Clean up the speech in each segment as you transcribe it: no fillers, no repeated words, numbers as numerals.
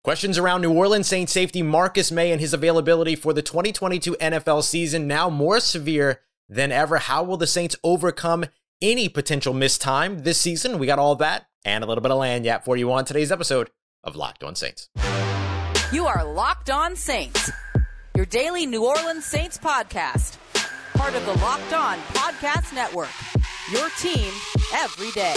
Questions around New Orleans Saints safety Marcus Maye and his availability for the 2022 NFL season now more severe than ever. How will the Saints overcome any potential missed time this season? We got all that and a little bit of land yap for you on today's episode of Locked On Saints. You are Locked On Saints, your daily New Orleans Saints podcast. Part of the Locked On Podcast Network, your team every day.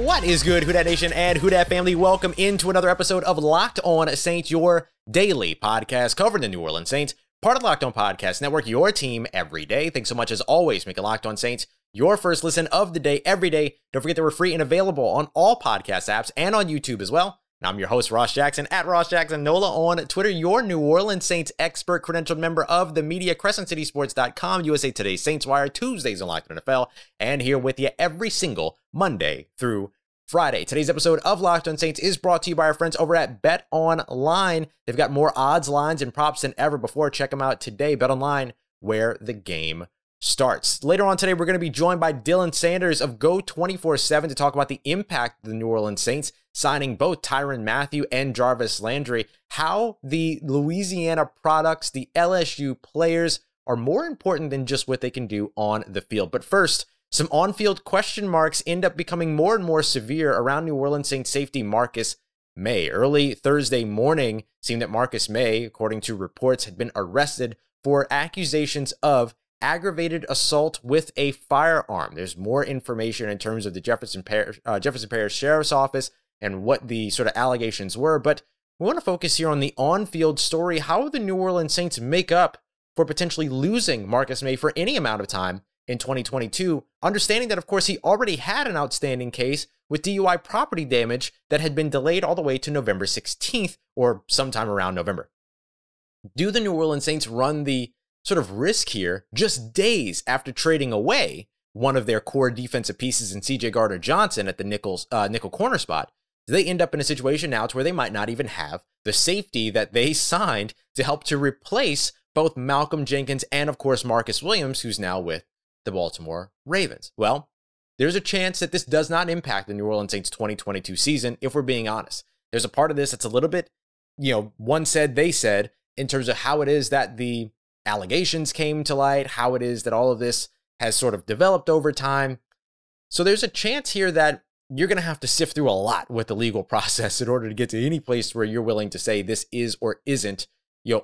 What is good, Who Dat Nation and Who Dat family? Welcome into another episode of Locked On Saints, your daily podcast covering the New Orleans Saints, part of the Locked On Podcast Network, your team every day. Thanks so much as always, making Locked On Saints your first listen of the day every day. Don't forget that we're free and available on all podcast apps and on YouTube as well. I'm your host, Ross Jackson, at Ross Jackson Nola on Twitter, your New Orleans Saints expert, credentialed member of the media, CrescentCitySports.com, USA Today Saints Wire, Tuesdays on Locked On NFL, and here with you every single Monday through Friday. Today's episode of Locked On Saints is brought to you by our friends over at Bet Online. They've got more odds, lines, and props than ever before. Check them out today. Bet Online, where the game starts. Later on today, we're going to be joined by Dylan Sanders of Geaux 24/7 to talk about the impact of the New Orleans Saints signing both Tyrann Mathieu and Jarvis Landry, how the Louisiana products, the LSU players, are more important than just what they can do on the field. But first, some on-field question marks end up becoming more and more severe around New Orleans Saints safety Marcus Maye. Early Thursday morning, seemed that Marcus Maye, according to reports, had been arrested for accusations of aggravated assault with a firearm. There's more information in terms of the Jefferson Parish Sheriff's Office and what the sort of allegations were, but we want to focus here on the on-field story. How will the New Orleans Saints make up for potentially losing Marcus Maye for any amount of time in 2022, understanding that, of course, he already had an outstanding case with DUI property damage that had been delayed all the way to November 16th or sometime around November? Do the New Orleans Saints run the sort of risk here just days after trading away one of their core defensive pieces in CJ Gardner-Johnson at the nickel corner spot? Do they end up in a situation now to where they might not even have the safety that they signed to help to replace both Malcolm Jenkins and, of course, Marcus Williams, who's now with the Baltimore Ravens? Well, there's a chance that this does not impact the New Orleans Saints 2022 season, if we're being honest. There's a part of this that's a little bit, one said, they said, in terms of how it is that the allegations came to light, how it is that all of this has sort of developed over time. So there's a chance here that you're going to have to sift through a lot with the legal process in order to get to any place where you're willing to say this is or isn't,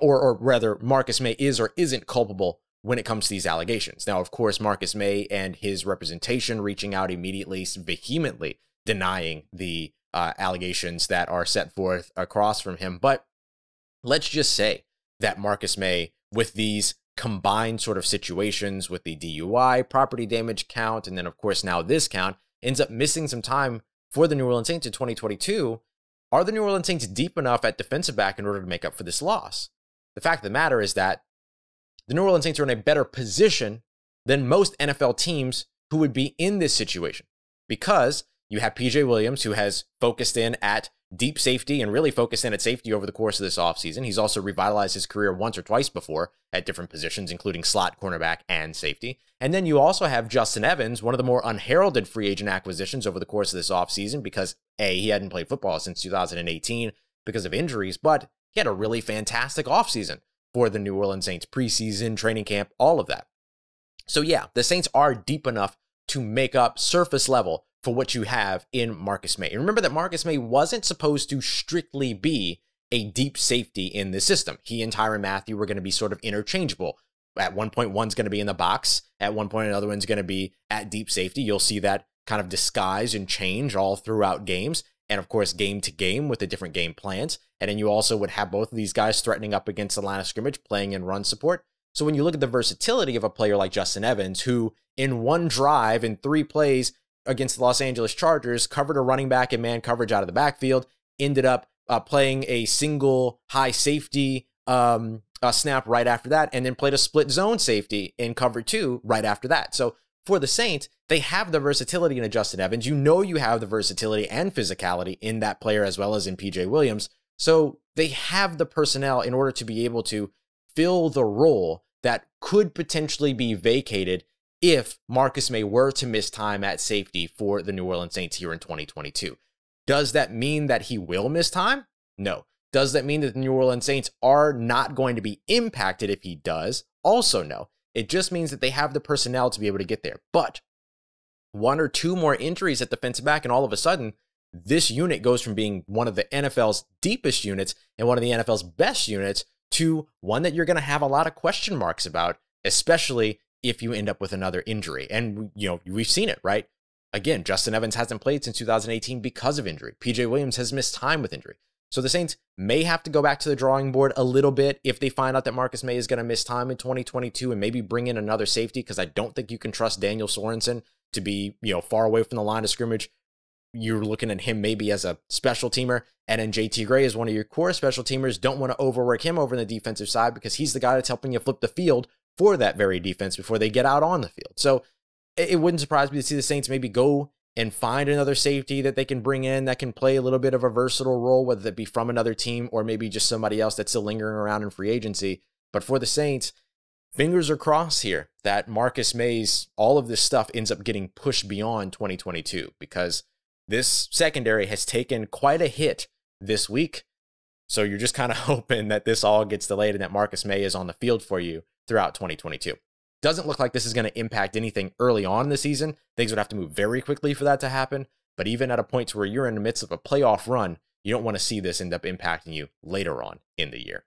or rather Marcus Maye is or isn't culpable when it comes to these allegations. Now, of course, Marcus Maye and his representation reaching out immediately, vehemently denying the allegations that are set forth across from him. But let's just say that Marcus Maye, with these combined sort of situations with the DUI, property damage count, and then, of course, now this count, ends up missing some time for the New Orleans Saints in 2022. Are the New Orleans Saints deep enough at defensive back in order to make up for this loss? The fact of the matter is that the New Orleans Saints are in a better position than most NFL teams who would be in this situation, because you have PJ Williams, who has focused in at deep safety and really focused in at safety over the course of this offseason. He's also revitalized his career once or twice before at different positions, including slot, cornerback, and safety. And then you also have Justin Evans, one of the more unheralded free agent acquisitions over the course of this offseason, because A, he hadn't played football since 2018 because of injuries, but he had a really fantastic offseason for the New Orleans Saints, preseason, training camp, all of that. So yeah, the Saints are deep enough to make up surface level for what you have in Marcus Maye. And remember that Marcus Maye wasn't supposed to strictly be a deep safety in the system. He and Tyrann Mathieu were going to be sort of interchangeable. At one point, one's going to be in the box. At one point, another one's going to be at deep safety. You'll see that kind of disguise and change all throughout games. And of course, game to game with the different game plans. And then you also would have both of these guys threatening up against the line of scrimmage, playing in run support. So when you look at the versatility of a player like Justin Evans, who in one drive, in 3 plays against the Los Angeles Chargers, covered a running back in man coverage out of the backfield, ended up playing a single high safety snap right after that, and then played a split zone safety in cover 2 right after that. So for the Saints, they have the versatility in a Justin Evans. You know you have the versatility and physicality in that player as well as in PJ Williams. So they have the personnel in order to be able to fill the role that could potentially be vacated if Marcus Maye were to miss time at safety for the New Orleans Saints here in 2022. Does that mean that he will miss time? No. Does that mean that the New Orleans Saints are not going to be impacted if he does? Also no. It just means that they have the personnel to be able to get there. But one or two more injuries at defensive back, and all of a sudden, this unit goes from being one of the NFL's deepest units and one of the NFL's best units to one that you're going to have a lot of question marks about, especially if you end up with another injury. And, we've seen it, right? Again, Justin Evans hasn't played since 2018 because of injury. PJ Williams has missed time with injury. So the Saints may have to go back to the drawing board a little bit if they find out that Marcus Maye is going to miss time in 2022 and maybe bring in another safety, because I don't think you can trust Daniel Sorensen to be, far away from the line of scrimmage. You're looking at him maybe as a special teamer, and then JT Gray is one of your core special teamers. Don't want to overwork him over on the defensive side because he's the guy that's helping you flip the field for that very defense before they get out on the field. So it wouldn't surprise me to see the Saints maybe go and find another safety that they can bring in that can play a little bit of a versatile role, whether that be from another team or maybe just somebody else that's still lingering around in free agency. But for the Saints, fingers are crossed here that Marcus Maye's, all of this stuff ends up getting pushed beyond 2022, because this secondary has taken quite a hit this week. So you're just kind of hoping that this all gets delayed and that Marcus Maye is on the field for you throughout 2022. Doesn't look like this is going to impact anything early on in the season. Things would have to move very quickly for that to happen. But even at a point where you're in the midst of a playoff run, you don't want to see this end up impacting you later on in the year.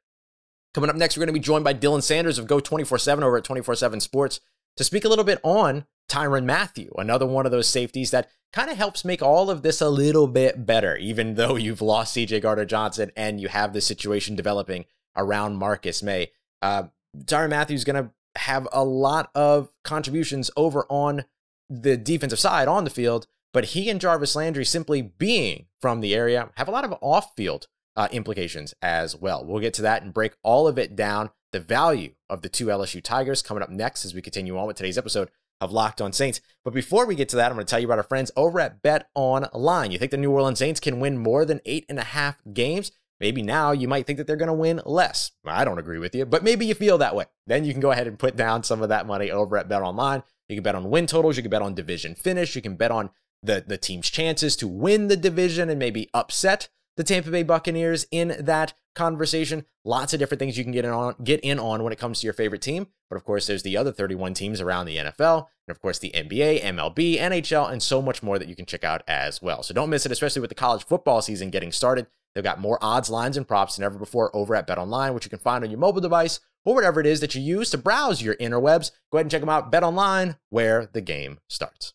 Coming up next, we're going to be joined by Dylan Sanders of Geaux 24/7 over at 24/7 Sports to speak a little bit on Tyrann Mathieu, another one of those safeties that kind of helps make all of this a little bit better, even though you've lost CJ Gardner-Johnson and you have this situation developing around Marcus Maye. Tyrann Mathieu is going to have a lot of contributions over on the defensive side on the field, but he and Jarvis Landry, simply being from the area, have a lot of off-field implications as well. We'll get to that and break all of it down. The value of the two LSU Tigers coming up next as we continue on with today's episode of Locked On Saints. But before we get to that, I'm going to tell you about our friends over at Bet Online. You think the New Orleans Saints can win more than 8.5 games? Maybe now you might think that they're going to win less. I don't agree with you, but maybe you feel that way. Then you can go ahead and put down some of that money over at Bet Online. You can bet on win totals. You can bet on division finish. You can bet on the team's chances to win the division and maybe upset the Tampa Bay Buccaneers in that conversation. Lots of different things you can get in on when it comes to your favorite team. But of course, there's the other 31 teams around the NFL, and of course the NBA, MLB, NHL, and so much more that you can check out as well. So don't miss it, especially with the college football season getting started. They've got more odds, lines, and props than ever before over at Bet Online, which you can find on your mobile device or whatever it is that you use to browse your interwebs. Go ahead and check them out. Bet Online, where the game starts.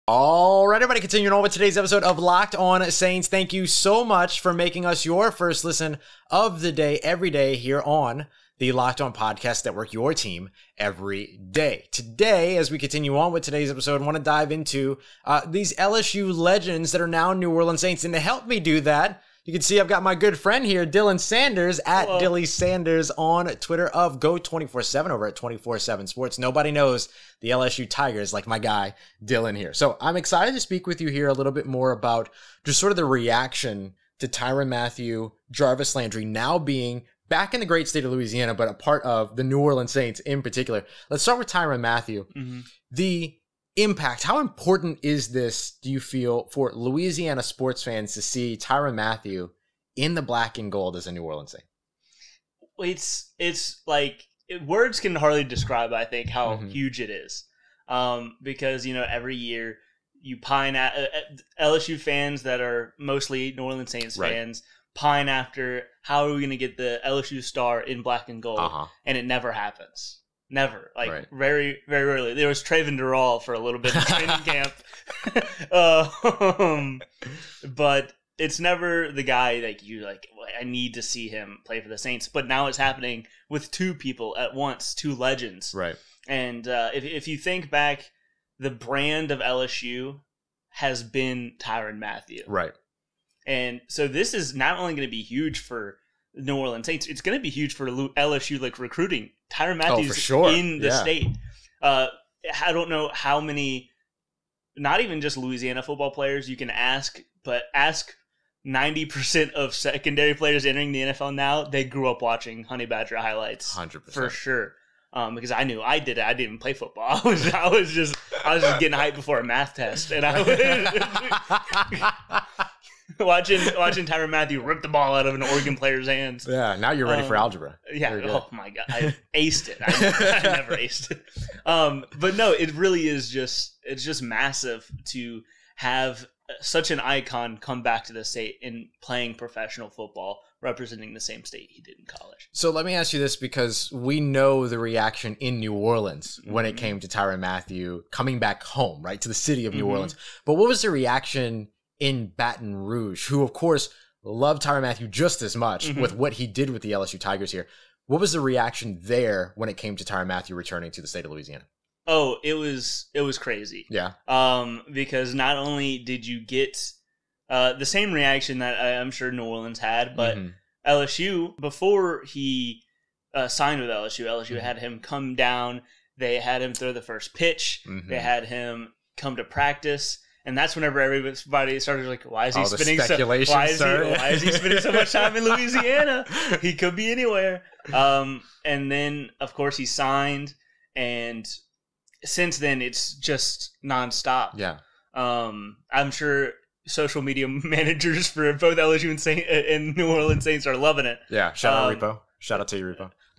All right, everybody, continuing on with today's episode of Locked On Saints. Thank you so much for making us your first listen of the day every day here on the Locked On Podcast Network, your team every day. Today, as we continue on with today's episode, I want to dive into these LSU legends that are now New Orleans Saints. And to help me do that, you can see I've got my good friend here, Dylan Sanders, at Dilly Sanders on Twitter of Geaux 24/7 over at 24/7 Sports. Nobody knows the LSU Tigers like my guy, Dylan here. So I'm excited to speak with you here a little bit more about just sort of the reaction to Tyrann Mathieu, Jarvis Landry now being back in the great state of Louisiana, but a part of the New Orleans Saints in particular. Let's start with Tyrann Mathieu. The impact, how important is this, do you feel, for Louisiana sports fans to see Tyrann Mathieu in the black and gold as a New Orleans Saint? It's like, words can hardly describe, I think, how huge it is. Because, every year you pine at LSU fans that are mostly New Orleans Saints fans pine after how are we going to get the LSU star in black and gold, and it never happens. Never. Very, very rarely. There was Traven Durrell for a little bit in training camp. But it's never the guy that you I need to see him play for the Saints. But now it's happening with two people at once, two legends. Right. And if you think back, the brand of LSU has been Tyrann Mathieu. Right. And so this is not only going to be huge for New Orleans Saints, it's going to be huge for LSU recruiting. Tyrann Mathieu's in the state. I don't know how many, not even just Louisiana football players you can ask, but ask 90% of secondary players entering the NFL now, they grew up watching Honey Badger highlights. 100%. For sure. Because I knew I did it. I didn't even play football. I was just getting hyped before a math test, and I was watching Tyrann Mathieu rip the ball out of an Oregon player's hands. Yeah, now you're ready for algebra. Yeah. Oh my god, I aced it. I never aced it. But no, it really is just massive to have such an icon come back to the state and playing professional football, representing the same state he did in college. So let me ask you this, because we know the reaction in New Orleans when it came to Tyrann Mathieu coming back home, right, to the city of New Orleans. But what was the reaction in Baton Rouge, who, of course, loved Tyrann Mathieu just as much with what he did with the LSU Tigers here? What was the reaction there when it came to Tyrann Mathieu returning to the state of Louisiana? Oh, it was crazy. Yeah. Because not only did you get the same reaction that I'm sure New Orleans had, but LSU, before he signed with LSU had him come down. They had him throw the first pitch. They had him come to practice. And that's whenever everybody started like, why is he spending so much time in Louisiana? He could be anywhere. And then, of course, he signed, and since then, it's just nonstop. Yeah. I'm sure social media managers for both LSU and New Orleans Saints are loving it. Yeah. Shout out Repo. Shout out to you,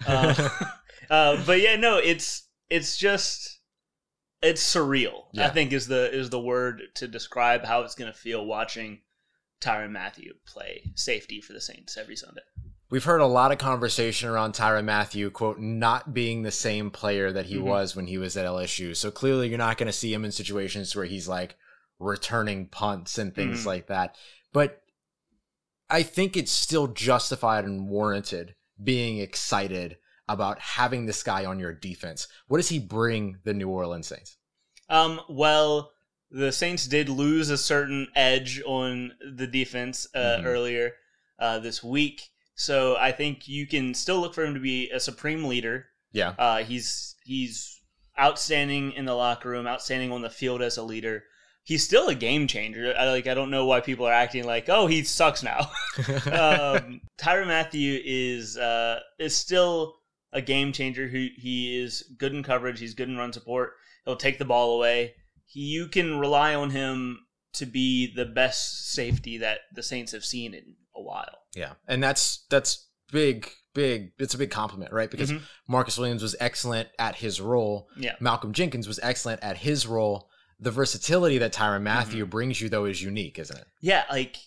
Repo. But yeah, no, it's surreal. Yeah. I think is the word to describe how it's going to feel watching Tyrann Mathieu play safety for the Saints every Sunday. We've heard a lot of conversation around Tyrann Mathieu, quote, not being the same player that he was when he was at LSU. So clearly you're not going to see him in situations where he's like returning punts and things like that. But I think it's still justified and warranted being excited about having this guy on your defense. What does he bring the New Orleans Saints? Well, the Saints did lose a certain edge on the defense earlier this week. So I think you can still look for him to be a supreme leader. Yeah. He's outstanding in the locker room, outstanding on the field as a leader. He's still a game changer. I don't know why people are acting like, oh, he sucks now. Tyrann Mathieu is still a game changer. He is good in coverage. He's good in run support. He'll take the ball away. You can rely on him to be the best safety that the Saints have seen in a while. Yeah, and that's big. It's a big compliment, right? Because Marcus Williams was excellent at his role. Yeah. Malcolm Jenkins was excellent at his role. The versatility that Tyrann Mathieu brings you, though, is unique, isn't it? Yeah, like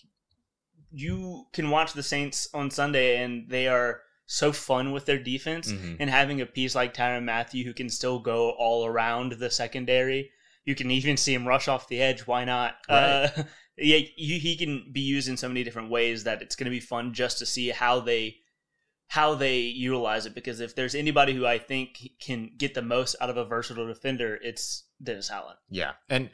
you can watch the Saints on Sunday, and they are so fun with their defense. And having a piece like Tyrann Mathieu who can still go all around the secondary, you can even see him rush off the edge. Why not? Right. Yeah, he can be used in so many different ways that it's going to be fun just to see how they utilize it. Because if there's anybody who I think can get the most out of a versatile defender, it's Dennis Allen. Yeah, and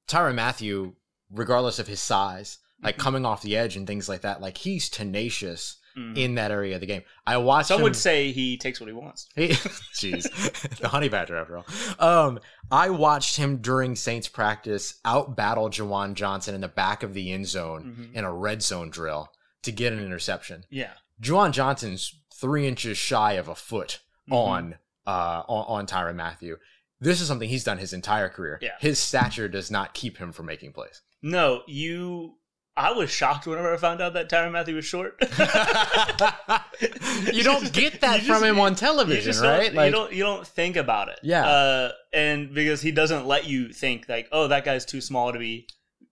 Tyrann Mathieu, regardless of his size, like coming off the edge and things like that, like he's tenacious in that area of the game. I watched Some would say he takes what he wants. Jeez, the honey badger after all. I watched him during Saints practice out-battle Gardner-Johnson in the back of the end zone in a red zone drill to get an interception. Yeah. Gardner-Johnson's 3 inches shy of a foot on Tyrann Mathieu. This is something he's done his entire career. Yeah. His stature does not keep him from making plays. No, I was shocked whenever I found out that Tyrann Mathieu was short. You don't get that from him on television, right? Like, you don't think about it. Yeah. And because he doesn't let you think like, oh, that guy's too small to be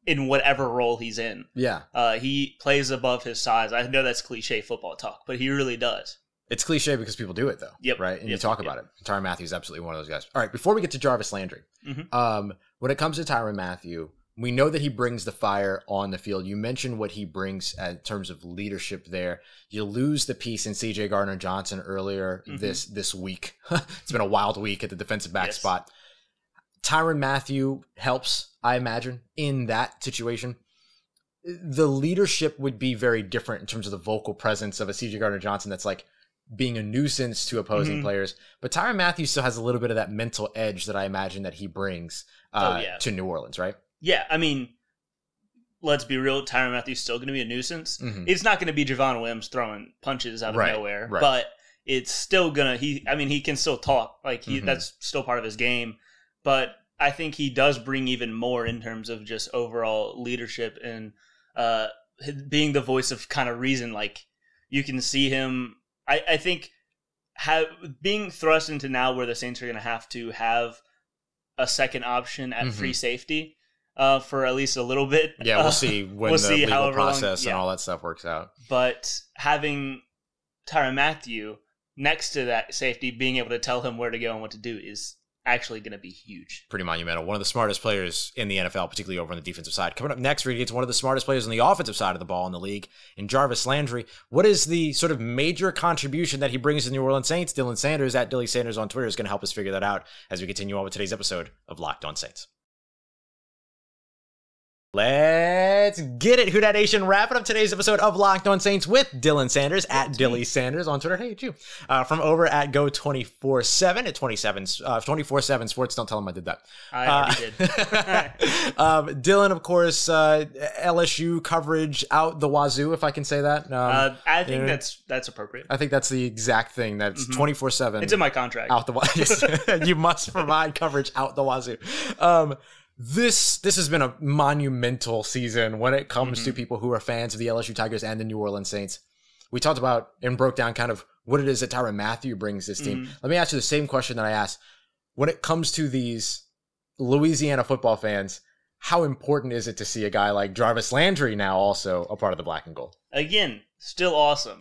in whatever role he's in. Yeah. He plays above his size. I know that's cliche football talk, but he really does. It's cliche because people do it, though. Yep. Right? And you talk about it. Tyrann Mathieu is absolutely one of those guys. All right, before we get to Jarvis Landry, when it comes to Tyrann Mathieu, we know that he brings the fire on the field. You mentioned what he brings in terms of leadership there. You lose the piece in C.J. Gardner-Johnson earlier this week. It's been a wild week at the defensive back spot. Tyrann Mathieu helps, I imagine, in that situation. The leadership would be very different in terms of the vocal presence of a C.J. Gardner-Johnson that's like being a nuisance to opposing players. But Tyrann Mathieu still has a little bit of that mental edge that I imagine that he brings to New Orleans, right? Yeah, I mean, let's be real, Tyrann Mathieu's still going to be a nuisance. It's not going to be Javon Williams throwing punches out of nowhere, but it's still going to, he can still talk. Like, that's still part of his game. But I think he does bring even more in terms of just overall leadership and being the voice of kind of reason. Like, you can see him, I think, being thrust into now where the Saints are going to have a second option at free safety for at least a little bit. Yeah, we'll see when the legal process and all that stuff works out. But having Tyrann Mathieu next to that safety, being able to tell him where to go and what to do is actually going to be huge. Pretty monumental. One of the smartest players in the NFL, particularly over on the defensive side. Coming up next, we're going to get to one of the smartest players on the offensive side of the ball in the league, in Jarvis Landry. What is the sort of major contribution that he brings to the New Orleans Saints? Dylan Sanders at Dylan Sanders on Twitter is going to help us figure that out as we continue on with today's episode of Locked On Saints. Let's get it, Who Dat Nation. Wrapping up today's episode of Locked On Saints with Dylan Sanders at Dylan Sanders on Twitter. Hey, it's you. From over at Go 24/7 at 24/7 Sports. Don't tell him I did that. I already did. Dylan, of course, LSU coverage out the wazoo, if I can say that. I think that's appropriate. I think that's the exact thing. That's 24/7. It's in my contract. Out the wazoo. You must provide coverage out the wazoo. This has been a monumental season when it comes to people who are fans of the LSU Tigers and the New Orleans Saints. We talked about and broke down kind of what it is that Tyrann Mathieu brings this team. Let me ask you the same question that I asked. When it comes to these Louisiana football fans, how important is it to see a guy like Jarvis Landry now also a part of the black and gold? Again, still awesome.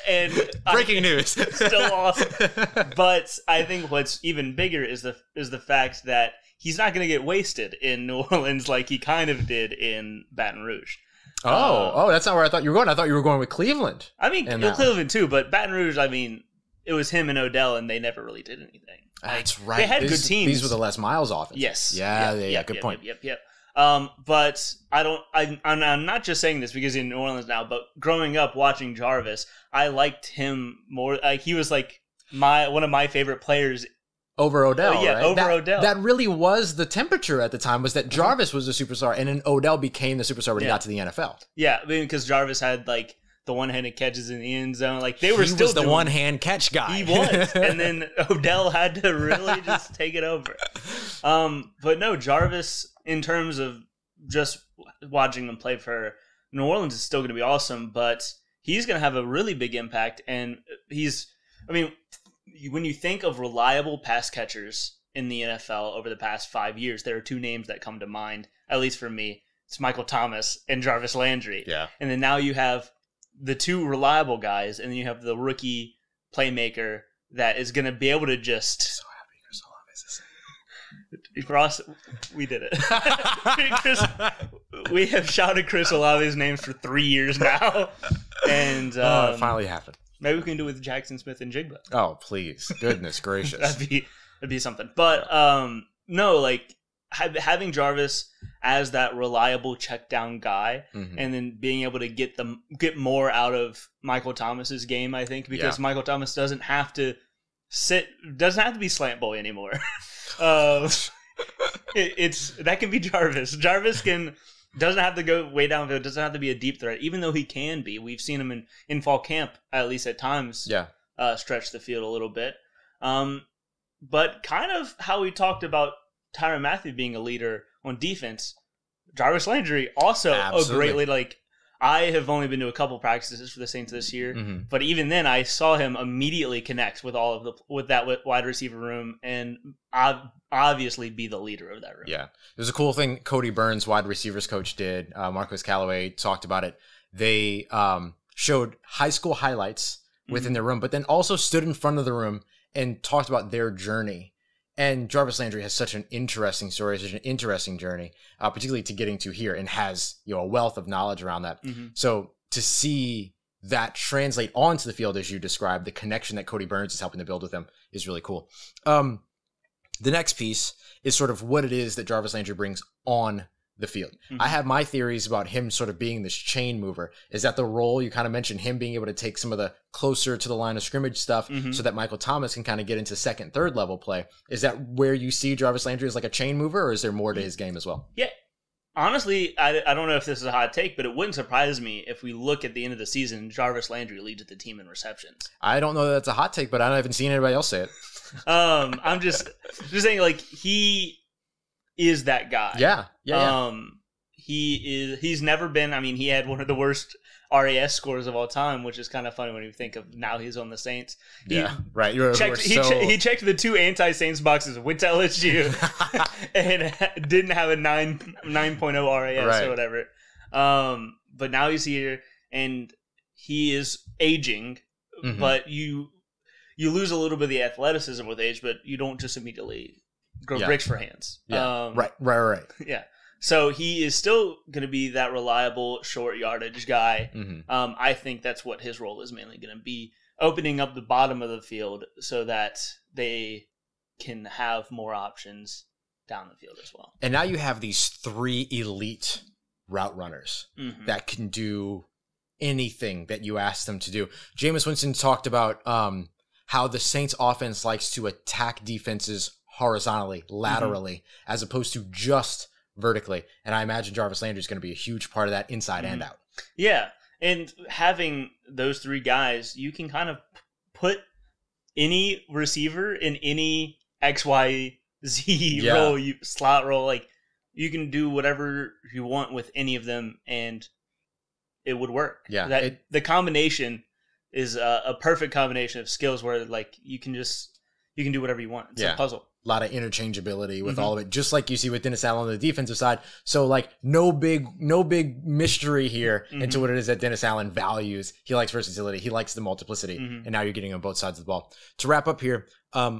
And breaking news. Still awesome. But I think what's even bigger is the fact that he's not going to get wasted in New Orleans like he kind of did in Baton Rouge. That's not where I thought you were going. I thought you were going with Cleveland. I mean, Cleveland too, but Baton Rouge, I mean, it was him and Odell, and they never really did anything. That's right. They had good teams. These were the Les Miles offense. Yes. Yeah. Good point. Yep. But I'm not just saying this because he's in New Orleans now, but growing up watching Jarvis, I liked him more. Like, he was like one of my favorite players over Odell, right? Odell. That really was the temperature at the time, was that Jarvis was the superstar, and then Odell became the superstar when he got to the NFL. Yeah, I mean, because Jarvis had, like, the one-handed catches in the end zone. Like, he was the one-hand catch guy. He was. And then Odell had to really just take it over. But no, Jarvis, in terms of just watching them play for New Orleans, is still going to be awesome, but he's going to have a really big impact, and when you think of reliable pass catchers in the NFL over the past 5 years, there are two names that come to mind, at least for me. It's Michael Thomas and Jarvis Landry. Yeah. And then now you have the two reliable guys, and then you have the rookie playmaker that is going to be able to just... So happy Chris Olave is this. For us, we did it. We have shouted Chris Olave's names for 3 years now. And it finally happened. Maybe we can do it with Jackson Smith and Jigba. Oh, please. Goodness gracious. That'd be something. But no, like having Jarvis as that reliable check down guy, and then being able to get more out of Michael Thomas's game, I think, because Michael Thomas doesn't have to be slant boy anymore. That can be Jarvis. Jarvis doesn't have to go way downfield. Doesn't have to be a deep threat, even though he can be. We've seen him in fall camp, at least at times, stretch the field a little bit. But kind of how we talked about Tyrann Mathieu being a leader on defense, Jarvis Landry also a great leader. Like, I have only been to a couple practices for the Saints this year, but even then, I saw him immediately connect with with that wide receiver room, and obviously be the leader of that room. Yeah, there's a cool thing Cody Burns, wide receivers coach, did. Marcus Callaway talked about it. They showed high school highlights within their room, but then also stood in front of the room and talked about their journey. And Jarvis Landry has such an interesting story, such an interesting journey, particularly to getting to here, and has a wealth of knowledge around that. So to see that translate onto the field, as you described, the connection that Cody Burns is helping to build with him is really cool. The next piece is sort of what it is that Jarvis Landry brings on the field. I have my theories about him sort of being this chain mover. Is that the role you kind of mentioned, him being able to take some of the closer to the line of scrimmage stuff so that Michael Thomas can kind of get into second, third level play? Is that where you see Jarvis Landry as like a chain mover, or is there more to his game as well? Yeah. Honestly, I don't know if this is a hot take, but it wouldn't surprise me if we look at the end of the season, Jarvis Landry leads the team in receptions. I don't know that that's a hot take, but I haven't seen anybody else say it. I'm just saying, like, he is that guy. Yeah. He's never been, I mean, he had one of the worst RAS scores of all time, which is kind of funny when you think of now he's on the Saints. Right. He checked the 2 anti-Saints boxes, went to LSU, and didn't have a 9.0 RAS right. or whatever. But now he's here, and he is aging, but you lose a little bit of the athleticism with age, but you don't just immediately grow bricks for hands. Yeah. Right. Yeah. So he is still going to be that reliable short yardage guy. I think that's what his role is mainly going to be, opening up the bottom of the field so that they can have more options down the field as well. And now you have these 3 elite route runners that can do anything that you ask them to do. Jameis Winston talked about how the Saints offense likes to attack defenses horizontally, laterally, as opposed to just vertically. And I imagine Jarvis Landry is going to be a huge part of that inside and out. Yeah. And having those 3 guys, you can kind of put any receiver in any XYZ role, slot role. Like, you can do whatever you want with any of them, and it would work. Yeah. The combination is a perfect combination of skills where, like, you can do whatever you want. It's a puzzle. A lot of interchangeability with all of it, just like you see with Dennis Allen on the defensive side. So, like, no big mystery here into what it is that Dennis Allen values. He likes versatility. He likes the multiplicity. And now you're getting on both sides of the ball. To wrap up here,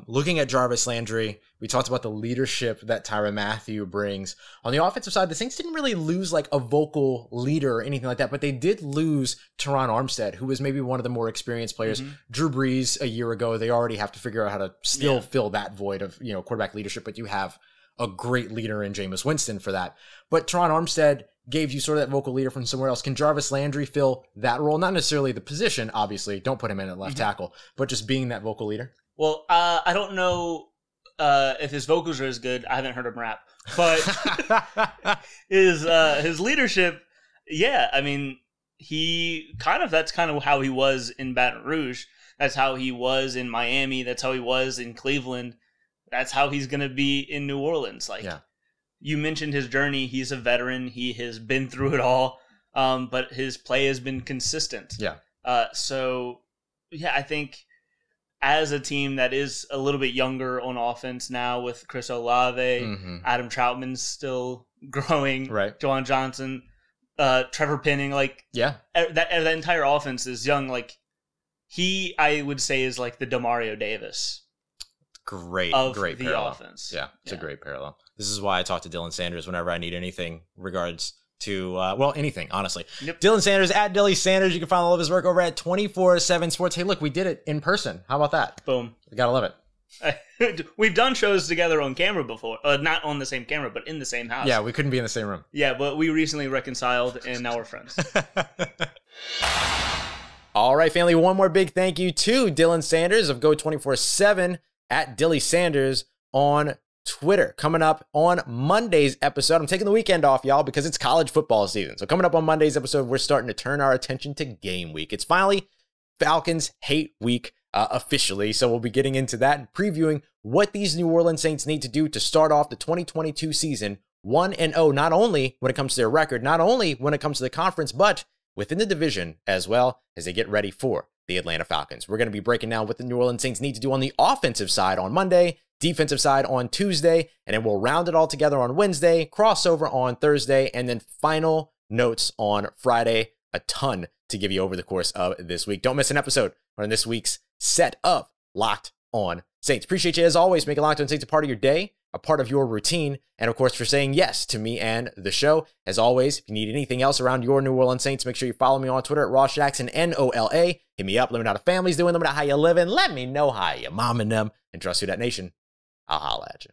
looking at Jarvis Landry, we talked about the leadership that Tyrann Mathieu brings. On the offensive side, the Saints didn't really lose like a vocal leader or anything like that, but they did lose Terron Armstead, who was maybe one of the more experienced players. Drew Brees a year ago, they already have to figure out how to still fill that void of, quarterback leadership, but you have a great leader in Jameis Winston for that. But Terron Armstead gave you sort of that vocal leader from somewhere else. Can Jarvis Landry fill that role? Not necessarily the position, obviously. Don't put him in at left tackle, but just being that vocal leader? Well, I don't know if his vocals are as good. I haven't heard him rap. But his leadership, I mean, that's kind of how he was in Baton Rouge. That's how he was in Miami. That's how he was in Cleveland. That's how he's going to be in New Orleans. You mentioned his journey. He's a veteran. He has been through it all, but his play has been consistent. I think as a team that is a little bit younger on offense now with Chris Olave, Adam Troutman's still growing, right? Juwan Johnson, Trevor Penning, that entire offense is young. I would say, is like the DeMario Davis. Great parallel. Offense. Yeah, it's a great parallel. This is why I talk to Dylan Sanders whenever I need anything regards to, anything, honestly. Yep. Dylan Sanders, at Dilly Sanders. You can find all of his work over at 24/7 Sports. Hey, look, we did it in person. How about that? Boom. You gotta love it. We've done shows together on camera before. Not on the same camera, but in the same house. Yeah, we couldn't be in the same room. Yeah, but we recently reconciled, and now we're friends. All right, family, one more big thank you to Dylan Sanders of Go 24/7 at Dilly Sanders on Twitter. Coming up on Monday's episode, I'm taking the weekend off, y'all, because it's college football season. So coming up on Monday's episode, we're starting to turn our attention to game week. It's finally Falcons hate week officially. So we'll be getting into that and previewing what these New Orleans Saints need to do to start off the 2022 season 1-0, not only when it comes to their record, not only when it comes to the conference, but within the division as well as they get ready for the Atlanta Falcons. We're going to be breaking down what the New Orleans Saints need to do on the offensive side on Monday, defensive side on Tuesday, and then we'll round it all together on Wednesday, crossover on Thursday, and then final notes on Friday. A ton to give you over the course of this week. Don't miss an episode on this week's set of Locked On Saints. Appreciate you as always, making Locked On Saints a part of your day, a part of your routine, and of course for saying yes to me and the show. As always, if you need anything else around your New Orleans Saints, make sure you follow me on Twitter at Ross Jackson, NOLA. Hit me up, let me know how the family's doing, let me know how you living, let me know how your mom and them, and trust Who Dat Nation. I'll holla at you.